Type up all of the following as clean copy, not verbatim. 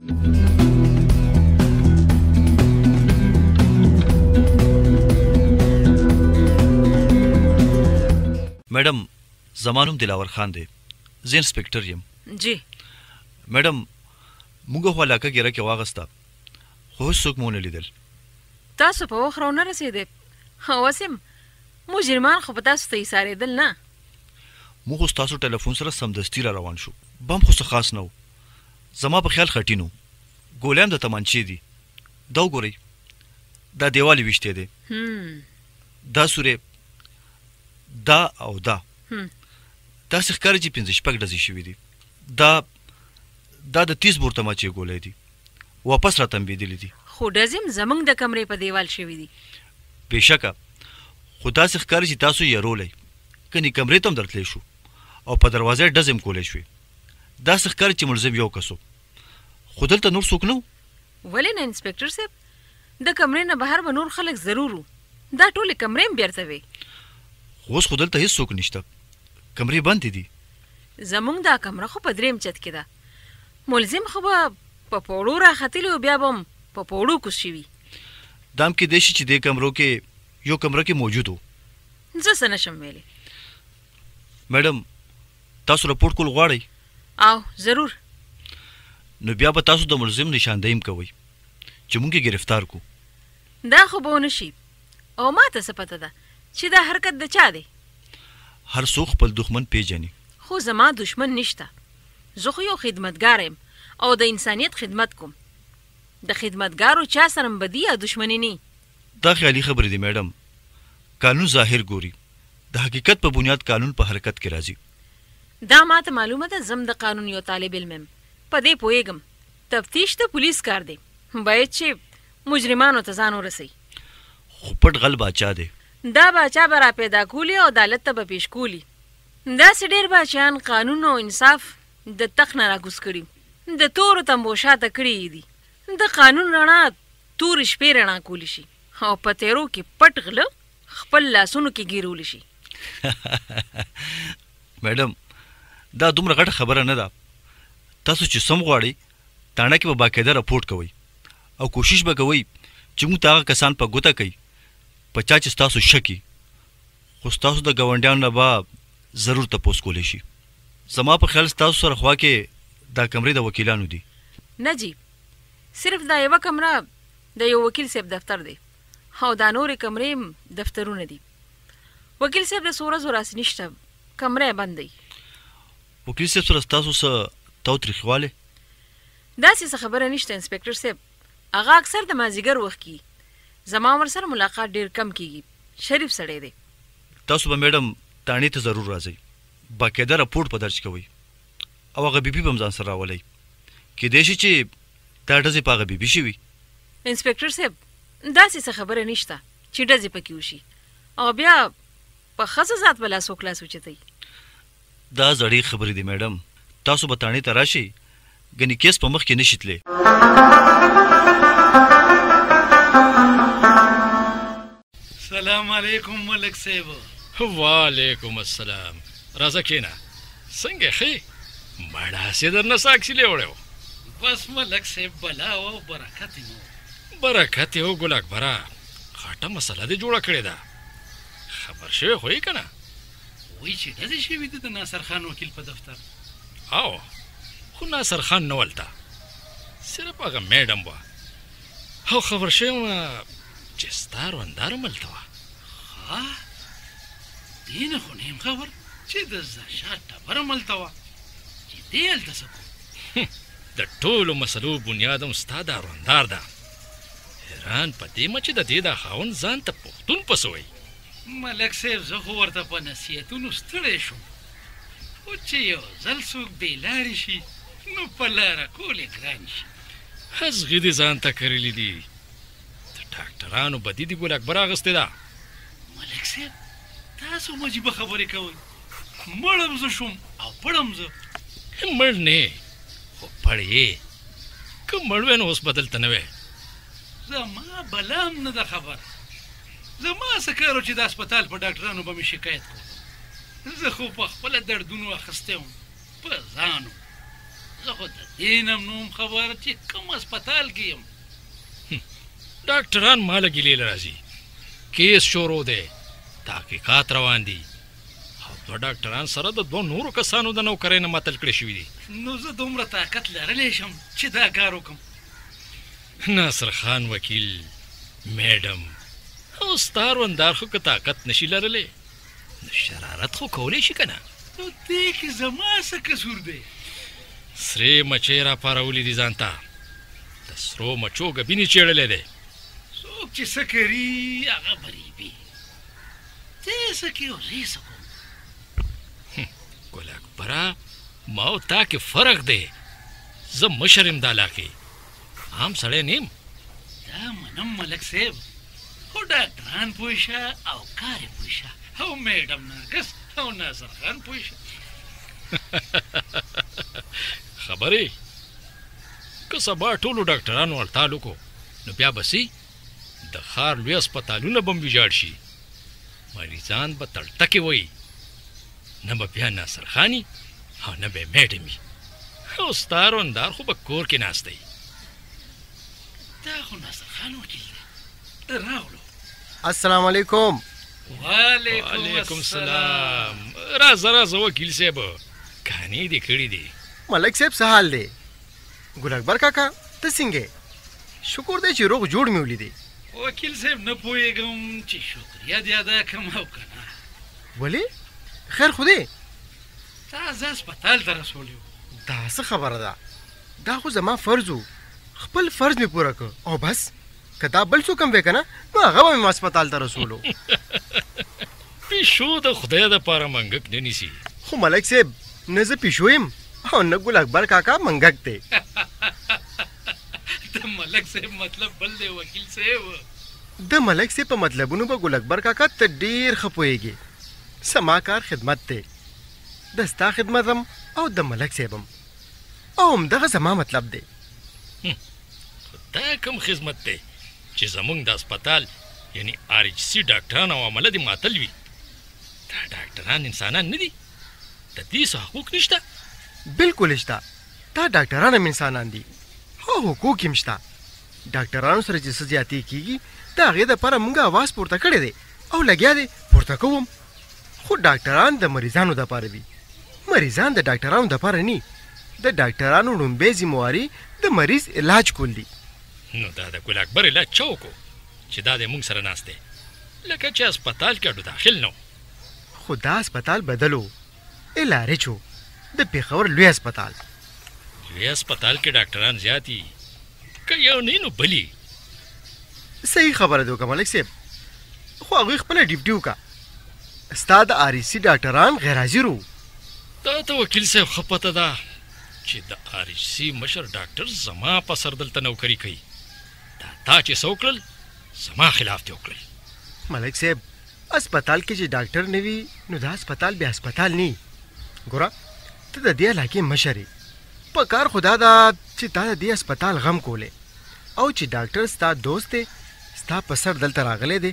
میډم زما نوم دلاور خان دی، زه انسپکټر یم. جی میډم موږ خو علاقه ګیره کې واغسته خو هېڅ څوک مو ونه لیدل. تاسو په وخت راونه رسېدئ. وسیم مجرمان خو په تاسو ته ایسارېدل نه. موږ خو ستاسو ټلیفون سره سمدستي را روان شو. بم خو څه خاص نه و. زما په خیال خټین و. ګولۍ هم د تمانچې دي. دا وګورئ، دا دیوال یې ویشتی دی، دا سورې، دا او دا داسې ښکاري چې 5-6 ډزې شوي دي. دا د 30 بور تماچې ګولۍ دي، واپس را تنبېدلي دي. خو ډزې هم زموږ د کمرې په دیوال شوي دي. بېشکه، خو داسې ښکاري چې تاسو یرولی، کنې کمرې ته هم درتلی شو او په دروازه یې ډزې هم کولی شوې. داسې ښکاري چې ملزم یو کس و، خو دلته نور څوک نه و. ولې نه انسپکټر صاحب؟ د کمرې نه بهر به نور خلک ضرور وو. دا ټولې کمرې هم بیرته وې. خو اوس خو دلته هېڅ څوک نشته، کمرې بندې دي. زموږ دا کمره خو په 3م چت کې ده. ملزم خو به په پوړو راختلی و، بیا به هم په پوړو کوز شوي. دا هم کیدای شي چې دې کمرو کې یو کمره کې موجود و. زه څه نشم ویلی. میډم تاسو رپورټ کول غواړئ؟ او ضرور. نو بیا به تاسو د ملزم نشاندهي هم کوئ چې موږ یې ګرفتار کړو. دا خو به ونه شي. او ما ته څه پته ده چې دا حرکت د چا دی؟ هر څوک خپل دښمن پیژني. خو زما دښمن نشته. زه خو یو خدمتګار یم او د انسانیت خدمت کوم. د خدمتګارو چا سره م بدي یا دښمني نه. دا خیالي خبرې دي میډم. قانون ظاهر ګوري، د حقیقت په بنیاد قانون په حرکت کې راځي. دا ما ته معلومه ده. زم د قانون یو طالب علم یم، په دې پوهېږم. تفتیش د پولیس کار دی، باید چې مجرمانو ته ځان ورسوي. خو پټ غل باچا دی. دا باچا به را پیدا کولی او عدالت ته به پیش کولی. داسې ډېر باچیان قانون او انصاف د تخت نه راکوز کړي، د تورو تمبو شاته کړي دي. د قانون رڼا تورې شپې رڼا کولی شي او په تیرو کې پټ غله خپل لاسونو کې ګیرولی شي. میډم دا دومره غټه خبره نه ده. تاسو چې سم غواړئ تاڼه کې به باقاعده راپورټ کوئ او کوشش به کوئ چې موږ ته هغه کسان په ګوته کوي په چا چې ستاسو شکي. خو ستاسو د ګاونډیانو نه به ضرور تپوس کولی شي. زما په خیال ستاسو سره خوا کې دا کمرې د وکیلانو دي. نه جی، صرف دا یوه کمره د یو وکیل صاحب دفتر دی او دا نورې کمرې هم دفترونه دي. وکیل صاحب د څو ورځو راسې نشته، کمره یې بند دی. وکیل صاحب سره ستاسو څه تاوتریخوالی؟ داسې څه خبره نشته انسپکټر صاحب. هغه اکثر د مازدیګر وخت کې زما ورسره ملاقات ډېر کم کېږي. شریف سړی دی. تاسو به میډم تاڼې ته ضرور راځئ، باقاعده راپورټ په درج کوئ او هغه بیبي به هم ځان سره راولئ. کیدای شي چې دا ډزې په هغه بیبي شوي. انسپکټر صاحب داسې څه خبره نشته چې ډزې پکې وشي او بیا په ښځه ذات به لاس وکلاس وچتئ. دا زړې خبرې دي میډم. تاسو به تاڼې ته راشئ، ګنې کیس په مخ کې نشي تللی. سلام علیکم ملک صاحب. وعلیکم السلام. راځه کېنه. څنګه ښې؟ مړاسې درنه ساکسي لیوړی و. بس ملک صاحب بلا او برکت یې نو. برکت یې و ګل اکبره. خاټه مسله دې جوړه کړې ده. خبر شوی خو یې که نه؟ وایي چې ډزې شوي دي د ناصر خان وکیل په دفتر. او خو ناصر خان نه ولته، صرف هغه میډم وه. او خبر شوی وم چې ستا روندار هم هلته وه. ها دې نه خو نه یم خبر چې د زاشا ټبر هم هلته وه چې دې هلته څه کوو. د ټولو مسلو بنیاد هم ستا دا روندار ده. حیران په دې یم چې د دې دا خاوند ځان ته پښتون پسوی. ملک صاحب زه خو ورته په نصیحتونو ستړی شوم، خو چې یو ځل څوک بې لارې شي نو په لاره کول یې ګران شي. هزغې دې ځان ته کرلي دي. د ډاکټرانو بدي دې ګل اکبر اخیستې ده. ملک صاحب تاسو هم عجیبه خبرې کوئ. مړم زه شوم او پړم زه. مړ نه خو پړ یې. که مړ وې نو اوس به دلته نه وې. زما بلا هم نه ده خبره. زما څه کار و چې د هسپتال په ډاکټرانو به مې شکایت کوم. زه خو په خپله دردونو اخیستی وم په ځانو. زه خو د دې نه نوم خبر چې کوم هسپتال کې یم. ډاکټران ما له ګیلې راځي، کیس شروع دی، تحقیقات روان دي او دوه ډاکټران سره د دوه نورو کسانو د نوکرۍ نه معطل کړی شوي دي. نو زه دومره طاقت لرلی شم چې دا کار وکړم؟ ناصر خان وکیل، میډم او ستا روندار خو که طاقت نشي لرلی نو شرارت خو کولی شي که نه؟ نو دې کې زما څه قصور دی؟ سرې مچۍ راپارولي دي ځان ته، د سرو مچو ګبینې چیړلی دی. څوک چې څه کوي هغه بریبي، ته څه کوې او زه څه کوم؟ ګل اکبره، ما او تا کې فرق دی. زه مشر یم دا علاقې، عام سړی نه یم. دا منم ملک صاحب، خو ډاکټران پوه شه او کار یې پوه شه، او میډم نرګس او ناصر خان پوه شه. خبرې که سبا ټولو ډاکټرانو هړتال وکړو نو بیا بسي د ښار لوی هسپتالونه به م ویجاړ شي، مریضان به تړتکې وایي، نه به بیا ناصر خاني او نه به میډم وي، او ستا روندار خو به کور کې ناست دی. دا خو ناصر خان وکیل دی، راغلو. السلام علیکم. وعلیکم السلام. راځه وکیل صاحب، کانې دې کړي دي. ملک صاحب څه حال دی؟ ګل اکبر کاکا ته څنګه؟ شکر دی چې روغ جوړ مې ولیدې. وکیل صاحب نه پوهېږم چې شکریه دې ادا کړم او که نه. ولې؟ خیر خو دی؟ تا زه هسپتال ته رسولی و. دا څه خبره ده؟ دا خو زما فرض و، خپل فرض مې پوره کړ او بس. که دا بل څوک هم وی که نه نو هغه به مې هسپتال ته رسولو. پیشو د خدای دپاره منګک نه نیسي. خو ملک صاحب نه زه پیشو یم او نه ګل اکبر کاکا منګک دی. د ملک صاحب مطلب بل دی وکیل صاحب. د ملک صاحب په مطلبونو به ګل اکبر کاکا ته ډېر ښه پوهېږي. زما کار خدمت دی، د ستا خدمت هم او د ملک صاحب هم، او همدغه زما مطلب دی. دا کوم خدمت دی چې زمونږ د هسپتال یعنی RHC ډاکټران او عمله دې معطل وي؟ دا ډاکټران انسانان نه دي؟ د دې څه حقوق نشته؟ بالکل شته. دا ډاکټران هم انسانان دي او حقوق هم شته. ډاکټرانو سره چې څه زیاتې کېږي د هغې دپاره موږ اواز پورته کړی دی او لګیا دی پورته کوم. خو ډاکټران د مریضانو دپاره وي، مریضان د ډاکټرانو دپاره نه. د ډاکټرانو لومبۍ ذمواري د مریض علاج کول دي. نو دا د ګل اکبر علاج چا وکړو چې دا د موږ سره ناست دی؟ لکه چې هسپتال کې اډو داخل نه و. خو دا هسپتال بدل و، LRH و، د پېښور لوی هسپتال. لوی هسپتال کې ډاکټران زیات دي، که یو نه نو بلي. صحیح خبره دی وکړه ملک صاحب، خو هغوی خپله ډیوټي وکړه. ستا د RHC ډاکټران غیر حاضر وو. دا ته وکیل صاحب ښه پته ده چې د RHC مشر ډاکټر زما په سر دلته نوکري کوي. دا تا چې څه وکړل زما خلاف دې وکړل. ملک صاحب هسپتال کې چې ډاکټر نه وي نو دا هسپتال بیا هسپتال نه. ګوره ته د دې علاقې مشر یې، په کار خو دا ده چې تا د دې هسپتال غم کولی او چې ډاکټر ستا دوست دی، ستا په سر دلته راغلی دی،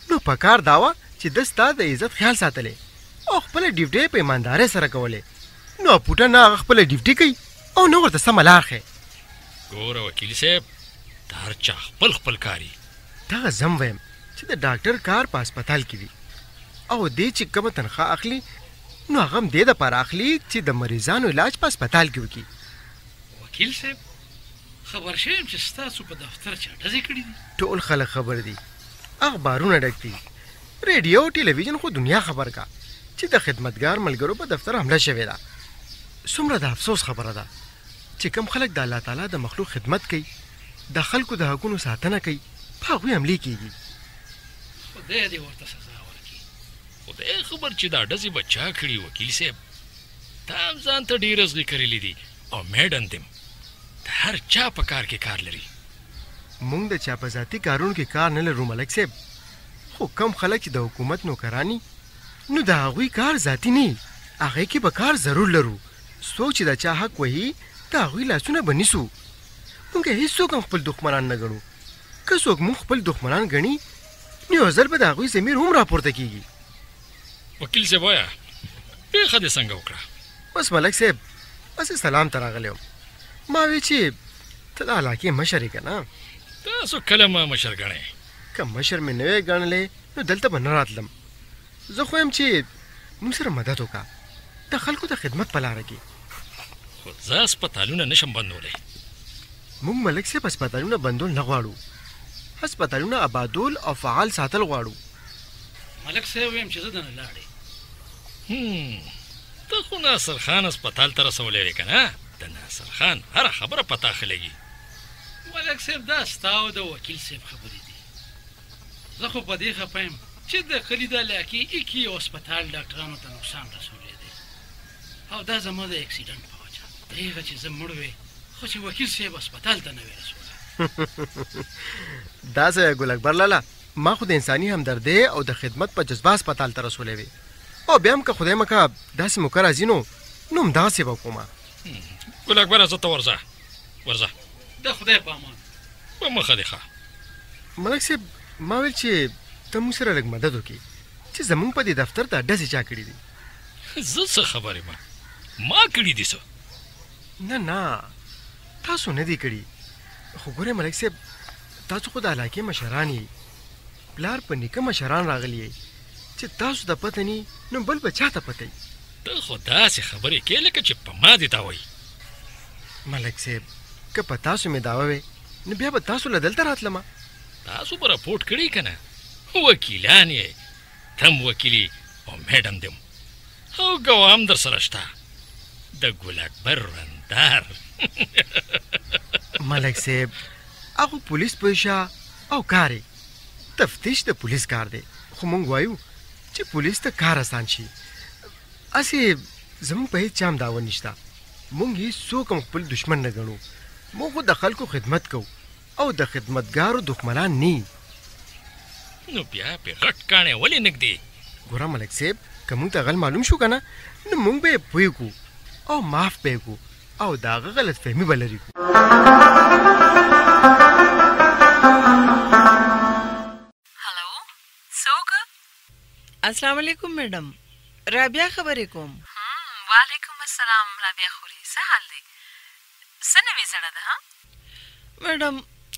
نو په کار دا وه چې ده ستا د عزت خیال ساتلی او خپله ډیوټۍ په ایماندارۍ سره کولی. نو پوټه نه هغه خپله ډیوټي کوي او نه ورته سمه لار ښیي. ګوره وکیل صاحب، د هر چا خپل کاري. دغه زم ویم چې د ډاکټر کار په هسپتال کې وي او دې چې کومه تنخواه اخلي نو هغه هم دې دپاره اخلي چې د مریضانو علاج په هسپتال کې وکړي. وکیل صاحب خبر شویم چې ستاسو په دفتر چا ډزې کړي دي؟ ټول خلک خبر دي، اخبارونه ډک دي، ریډیو ټلویزیون خو دنیا خبر کا چې د خدمتګار ملګرو په دفتر حمله شوې ده. څومره د افسوس خبره ده چې کم خلک د الله تعالی د مخلوق خدمت کوي، د خلکو د حقونو ساتنه کوي، په هغوی حملې کېږي. خدای دې ورته سزا ورکړي. خدای خبر چې دا ډزې به چا کړي وکیل صاحب. تا هم ځان ته ډېر ازغي کړلي دي او میډم دیم د هر چا په کار کې کار لري. موږ د چا په ذاتي کارونو کې کار نه لرو ملک صاحب، خو کم خلک چې د حکومت نوکرانی نو د هغوی کار ذاتي نه، هغې کې به کار ضرور لرو. څوک چې د چا حق وهي د هغوی لاسونه به نیسو. موږ هېڅوک هم خپل دښمنان نه ګڼو. که څوک موږ خپل دښمنان ګڼي نو یو ځل به د هغوی ضمیر هم راپورته کېږي. وکیل صاحب وایه پېښه دې څنګه وکړه؟ بس ملک صاحب اسې سلام ته راغلی وم. ما وی چې ته د علاقې مشر یې که نه؟ تاسو کله ما مشر ګڼئ؟ که مشر مې نه وی ګڼلی نو دلته به نه راتلم. زه خو یم چې موږ سره مدد وکړه د خلکو د خدمت په لاره کې. خو زه هسپتالونه نشم بندولی. موږ ملک صاحب هسپتالونه بندول نه غواړو، هسپتالونه آبادول او فعال ساتل غواړو. ملک صاحب ویم چې زه دنه لاړې. ته خو ناصر خان هسپتال ته رسولی دی که نه؟ د ناصر خان هره خبره پتا ښه لګي. ملک صاحب دا ستا او د وکیل صاحب خبرې دي. زه خو په دې خفه یم چې د کلي د علاقې ایکي یو هسپتال ډاکټرانو ته نقصان رسولی دی او دا زما د اکسیډنټ په وجه. د هغه چې زه مړ وې خو چې وکیل صاحب هسپتال ته نه وې رسولی. دا څه ګل اکبر لالا، ما خو د انساني همدردۍ او د خدمت په جذبه هسپتال ته رسولی وې، او بیا هم که خدای مکه داسې موقع راځي نو همدغسې به وکړم. ګل اکبره زه ته ورځه د خدای په امان. په مخه دې ښه. ملک صاحب ما ویل چې ته موږ سره لږ مدد وکړي چې زموږ په دې دفتر ته ډزې چا کړي دي. زه څه خبرې ما کړي دي څه؟ نه تاسو نه دي کړي. خو ګورئ ملک صاحب، تاسو خو د علاقې مشران یې، پلار په نیکه مشران راغلي یې چې تاسو ته پته نی نو بل به چا ته پته وي. ته خو داسې خبرې کې لکه چې په ما دې دا وایي. ملک صاحب که په تاسو مې دعوه وې نو بیا به تاسو له دلته راتلمه. تاسو به راپورټ کړئ که نه؟ وکیلان یې، تم وکیلي او میډم دم او ګوام در سره شته د ګل اکبر رندار. ملک صاحب هغه پولیس پویشه او کار یې تفتیش د پولیس کار دی، خو مونږ وایو چې پولیس ته کار آسان شي. اسې زموږ په هېڅ چا هم دعوه نشته، مونږ هېڅ څوک هم خپل دشمن نه ګڼو. مونږ خو د خلکو خدمت کوو او د خدمتګارو دښمنان نه. نو بیا پې غټ کاڼی ولې نږدې؟ ګوره ملک صاحب که مونږ ته غل معلوم شو که نه نو مونږ به یې پوه کړو او معاف به یې کړو او د هغه غلط فهمي به لرې کړو. هلو څوک؟ السلام علیکم میډم، رابعه خبرې کوم. وعلیکم السلام رابعه خوري، څه حال دی؟ څه نوې زړه ده؟ میډم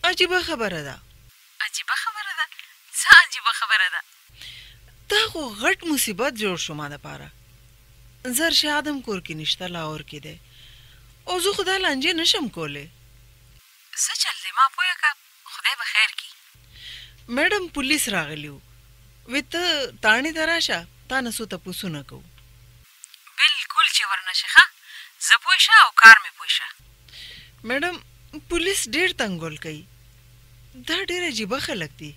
عجیبه خبره ده. عجیبه خبره ده؟ څه عجیبه خبره ده؟ دا خو غټ مصیبت جوړ شو ما دپاره. زر شادم کور کې نشته، لاهور کې دی او زه خو دا لانجې نشم کولی. څه چل دی؟ ما پوهه که خدای به خیر کړي. میډم پولیس راغلی و، وی ته تاڼې ته راشه، تا نه څو تپوسونه کوو. بلکل چې ورنشي ښه، زه پوه شه او کار مې پوه شه. میډم پولیس ډېر تنګول کوي، دا ډېر عجیبه خلک دي.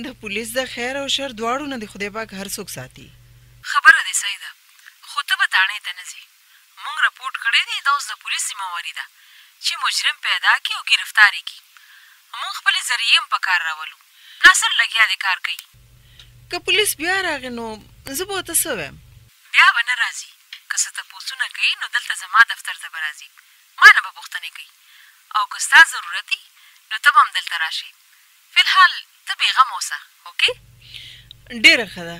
د پولیس د خیر او شر دواړو نه د خدای پاک هر څوک ساتي. خبره دې صحیح ده، خو ته به تاڼې ته نه ځې. موږ رپورټ کړی دی، دا اوس د پولیس ذمهواري ده چې مجرم پیدا کړي او ګرفتار یې کړي. موږ خپلې ذریعې هم په کار راولو. ناصر لګیا دی کار کوي. که پولیس بیا راغی نو زه به ورته څه وایم؟ بیا به نه راځي. که څه تپوسونه کوي نو دلته زما دفتر ته به راځي، ما نه به پوښتنې کوي، او که ستا ضرورت وي نو ته به هم دلته راشې. فلحال ته بېغمه اوسه، اوکې؟ ډېره ښه ده،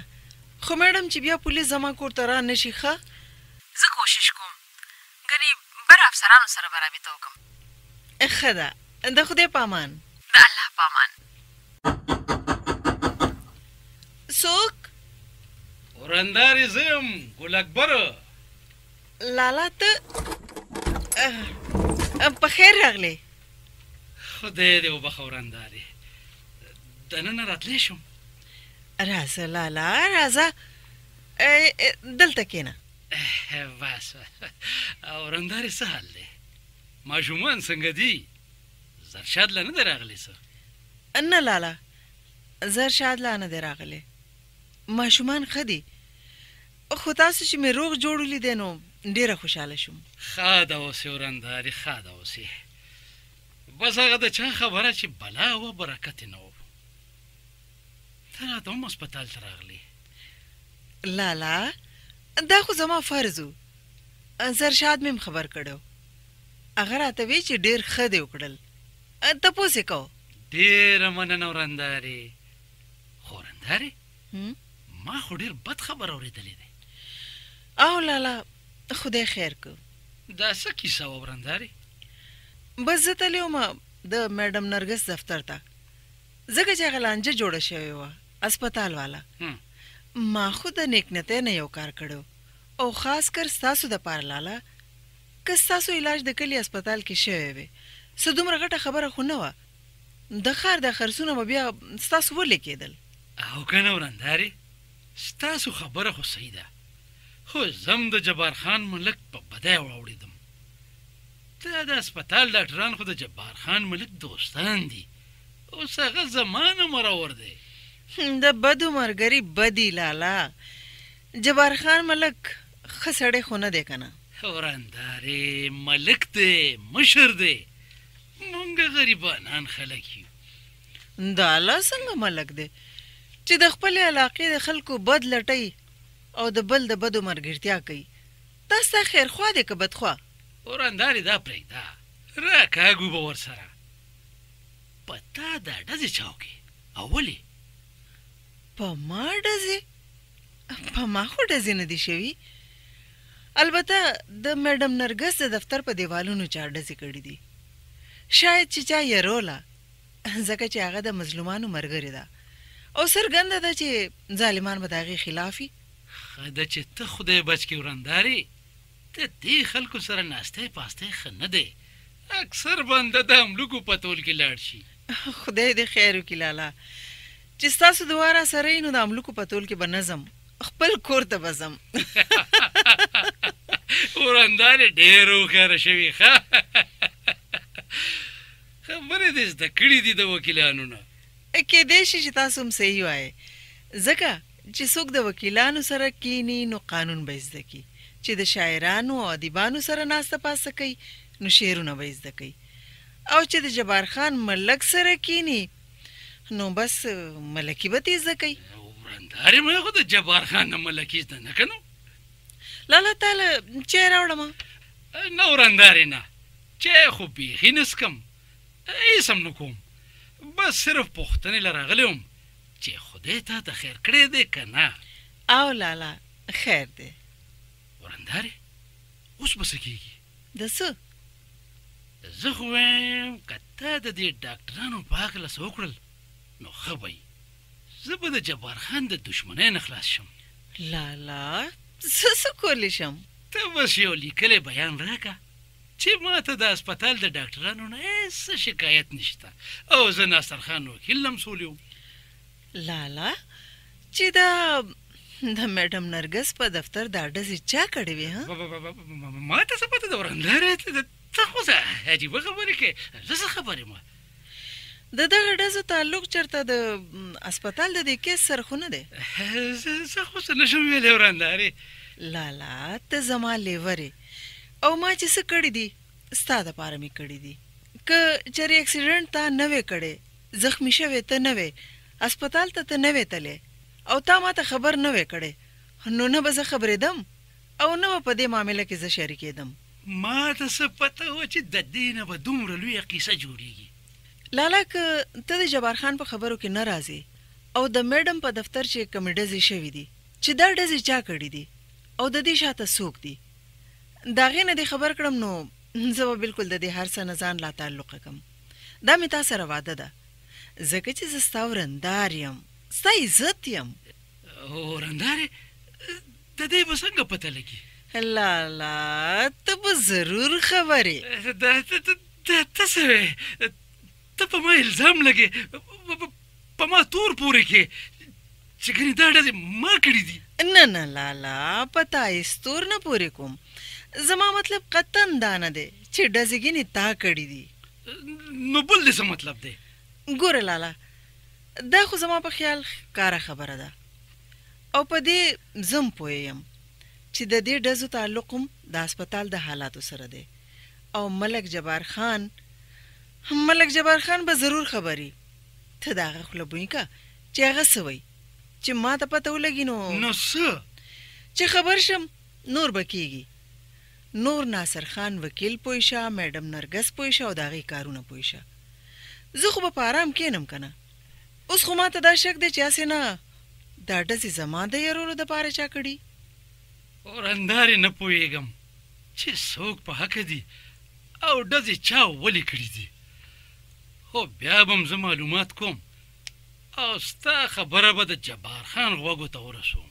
خو میډم چې بیا پولیس زما کور ته را نه شي ښه؟ زه کوشش کوم، ګنې بر افسرانو سره به رابطه وکړم. ښه ده، د خدای په امان. د الله په امان. څوک؟ ورندارې زه یم ګل اکبر. لالا ته په خیر راغلی. خدای دې وبخه ورندارې، دننه راتلی شم. راځه لالا راځه، دلته کښېنه. بس ورندارې څه حال دی؟ ماشومان څنګه دي؟ زرشاد لا نه دی راغلی څه؟ نه لالا، زرشاد لا نه دی راغلی. ماشومان ښه دي، خو تاسو چې مې روغ جوړ ولیدی نو ډېره خوشحاله شوم. ښه ده اوسې ورندارې، ښه ده اوسې. بس هغه د چا خبره چې بلا و برکت نه و. ته راته هم هسپتال ته راغلې. لالا دا خو زما فرض و، زرشاد مې هم خبر کړی. هغه راته وی چې ډېر ښه دی وکړل، تپوس یې کوو. ډېره مننه ورندارې. خو ورندارې ما خو ډېر بد خبر اورېدلی دی. او لالا خدای خیر کو. دا څه کیسه وه ورندارې؟ بس زه تللی وم د میډم نرګس دفتر ته، ځکه چې هغه لانجه جوړه شوې وه اسپتال والا. ما خو د نیکنتۍ نه یو کار کړی او خاص کر ستاسو دپاره لاله، که ستاسو علاج د کلي اسپتال کې شوی وی څه دومره غټه خبره خو نه وه. د ښار د خرڅونه به بیا ستاسو ولې کېدل؟ او که نه ورندارې، ستاسو خبره خو صحیح ده، خو زم د جبار خان ملک په بدی واوړېدم. دا د اسپتال ډاکټران خو د جبار خان ملک دوستان دي، اوس هغه زما نه مرور دی. د بدو مرګري بدی لالا، جبار خان ملک ښه سړی خو نه دی که نه؟ ورندارې ملک دی، مشر دی، مونږ غریبانان خلک یو. دا الله څنګه ملک دی چې د خپلې علاقې د خلکو بد لټوي او د بل د بدو مرګرتیا کوي؟ دا ستا خیرخوا دی که بدخوا؟ ورندارې دا پرېږده، راکاږو به ورسره. په تا دا ډزې چاوکې او ولې؟ په ما ډزې؟ په ما خو ډزې نه دي شوي. البته د میډم نرګس د دفتر په دیوالونو چا ډزې کړي دي، شاید چې چا یروله، ځکه چې هغه د مظلومانو مرګرې ده او څرګنده ده چې ظالمان به د هغې خلاف وي. ښه ده چې ته خدای بچ کړې ورندارې، د دې خلکو سره ناستی پاستی ښه نه دی، اکثر بنده د املوکو په تول کې لاړ شي. خدای دې خیر وکړي لالا، چې ستاسو دعا را سره وي نو د املوکو په تول کې به نه ځم، خپل کور ته به ځم. ورندارې ډېر هوښیاره شوي، ښه خبرې دې زده کړي دي د وکیلانو نه. کیدای شي چې تاسو هم صحیح وایې، ځکه چې څوک د وکیلانو سره کینی نو قانون به زده کي، چې د شاعرانو او ادیبانو سره ناسته پاسته کوي نو شعرونه به زده کوي، او چې د جبار خان ملک سره کینی نو بس ملکي به تې زده کوي. ورندارې ما خو د جبار خان نه ملکي زده نه کنو. لالا تاله چای راوړمه؟ نه ورندارې نه، چای خو بیخي نه څکم، هېڅ هم نه کوم، بس صرف پوښتنې له راغلی وم چې خدای تا ته خیر کړی دی که نه؟ او لالا خیر دی. ورندارې اوس به څه کېږي؟ د څه؟ زه خو وایم که تا د دې ډاکټرانو په هکله څه وکړل نو ښه به وي، زه به د جبار خان د دښمنۍ نه خلاص شم. لالا زه څه کولی شم؟ ته بس یو لیکلی بیان راکه چې ما ته د اسپتال د ډاکټرانو نه هېڅ شکایت نشته او زه ناصر خان وکیل نه مسؤل یم. لالا چې د میډم نرګس په دفتر دا ډزې چا کړې وې؟ ما ته څه پته ده ورندارې، ته خو څه عجیبه خبرې کوې، زه څه خبر یم؟ د دغه ډزو تعلق چېرته د اسپتال د دې کیس سره خو نه دی؟ زه خو څه نه شم ویلی ورندارې. لالا ته زما لیورې او ما چې څه کړي دي ستا دپاره مې کړي دي. که چېرې اکسیډنټ تا نه وې کړی، زخمي شوې ته نه وې، اسپتال ته نه وې تللی او تا ما ته خبر نه وې کړی، نو نه به زه خبرېدم او نه به په دې معامله کې زه شریکېدم. ما ته څه پته وه چې د دې نه به دومره لویه کیسه جوړېږي. لالا که ته د جبار خان په خبرو کې نه راځې او د میډم په دفتر چې کومې ډزې شوي دي چې دا ډزې چا کړي دي او د دې شاته څوک دي، د هغې نه دې خبر کړم نو زه به بالکل د دې هر څه نه ځان لا تعلقه کړم. دا مې تا سره واده ده، ځکه چې زه ستا ورندار یم، ستا عزت یم. ورندارې د دې به څنګه پته لګي؟ لالا ته به ضرور خبرې. ته څه وې؟ ته په ما الزام لګې، په ما تور پورې کې چې ګنې دا ډزې ما کړي دي. نه نه لالا په تا هېڅ تور نه پورې کوم، زما مطلب قطن دا نه دی چې ډزې ګنې تا کړي دي. نو بل دې څه مطلب دی؟ ګوره لالا دا خو زما په خیال ښکاره خبره ده او په دې زم پوه یم چې د دې ډزو تعلق هم د اسپتال د حالاتو سره دی او ملک جبار خان به ضرور خبري. ته د هغه خوله بوی که چې هغه څه وایي چې ما ته پته ولګي نو څه چې خبر شم نور به کېږي. نور ناصر خان وکیل پوه شه، میډم نرګس پوه شه او د هغې کارونه پوه شه. زه خو به په آرام کښېنم که نه. اوس خو ما ته دا شک دی چې هسې نه دا ډزې زما د یرولو دپاره چا کړي. ورندارې نه پوهېږم، چې څوک په حق دي او ډزې چا ولې کړي دي. خو بیا به هم زه معلومات کوم او ستا خبره به د جبار خان غوږو ته ورسوم.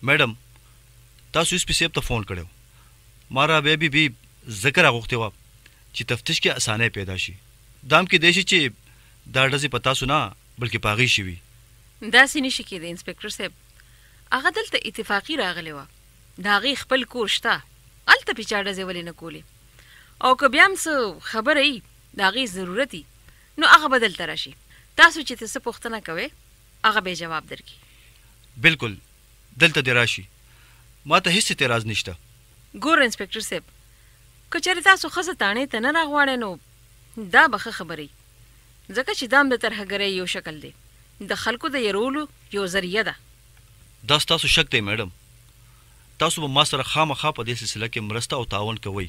میډم تاسو اس پی صاحب ته فون کړو. ما را بی بی ذکر غوښتې وه چې تفتیش کې اسانه پیدا شي. دام کې دی شي چې دا ډزې په تاسو نه بلکې په هغې شوي. داسې نشي کېدی انسپکټر صاحب. هغه دلته اتفاقي راغلی وه. د هغې خپل کور شته. هلته پې چا ډزې ولې نه کولې. او که بیا هم څه خبره وي د هغې ضرورت وي نو هغه به دلته راشي. تاسو چې ته څه پوښتنه کوئ هغه به یې جواب درکړي. بالکل دلته دې راشي. ما ته هیڅ اعتراض نشته. ګور انسپکټر صاحب که چېرې تاسو ښځه تاڼې ته نه راغواړئ نو دا به ښه خبره وي ځکه چې دا هم د ترهګرۍ یو شکل دی. د خلکو د یرولو یو ذریعه ده. دا ستاسو شک دی میډم. تاسو به ما سره خامخا په دې سلسله کې مرسته او تعاون کوئ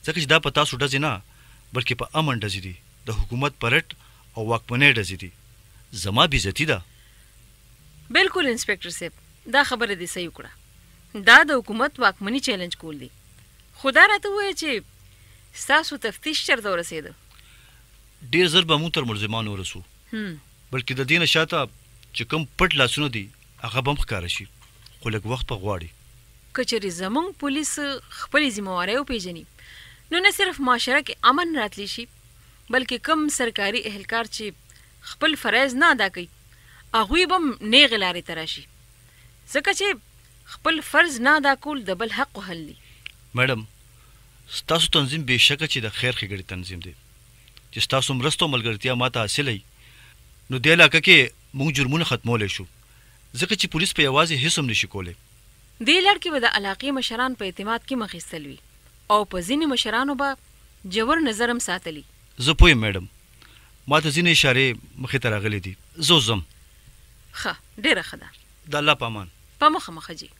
ځکه چې دا په تاسو ډزې نه بلکې په امن ډزې دي. د حکومت په رټ او واکمنۍ ډزې دي. زما بېعزتي ده. بالکل انسپکټر صاحب دا خبره دې صحیح وکړه. دا د حکومت واکمني چیلنج کول دي. خو دا راته ووایه چې ستاسو تفتیش چېرته ورسېده؟ ډېر ژر به موږ تر ملزمانو ورسو بلکې د دې نه شاته چې کوم پټ لاسونه دي هغه به هم ښکاره شي خو لږ وخت به غواړي. که چېرې زموږ پولیس خپلې ذمهوارۍ وپېژني نو نه صرف معاشره کې امن راتلی شي بلکې کم سرکاري اهلکار چې خپل فرایض نه ادا کوي هغوی به هم نیغې لارې ته راشي ځکه چې خپل فرض نه ادا کول د بل حق وهل دي. میډم ستاسو تنظیم بې شکه چې د خیر ښېګړې تنظیم دی چې ستاسو مرسته او ملګرتیا ما ته حاصله وي نو دې علاقه کې موږ جرمونه ختمولی شو ځکه چې پولیس په یوازې هېڅ هم نشي کولی. دې لړ کې به د علاقې مشران په اعتماد کې مخ ایستل وي او په ځینې مشرانو به جور نظر هم ساتلی. زه پوه یم میډم. ما ته ځینې اشارې مخې ته راغلې دي. زه اوس ځم. ښه ډېره ښه ده. د الله په امان. په مخه مخه جي.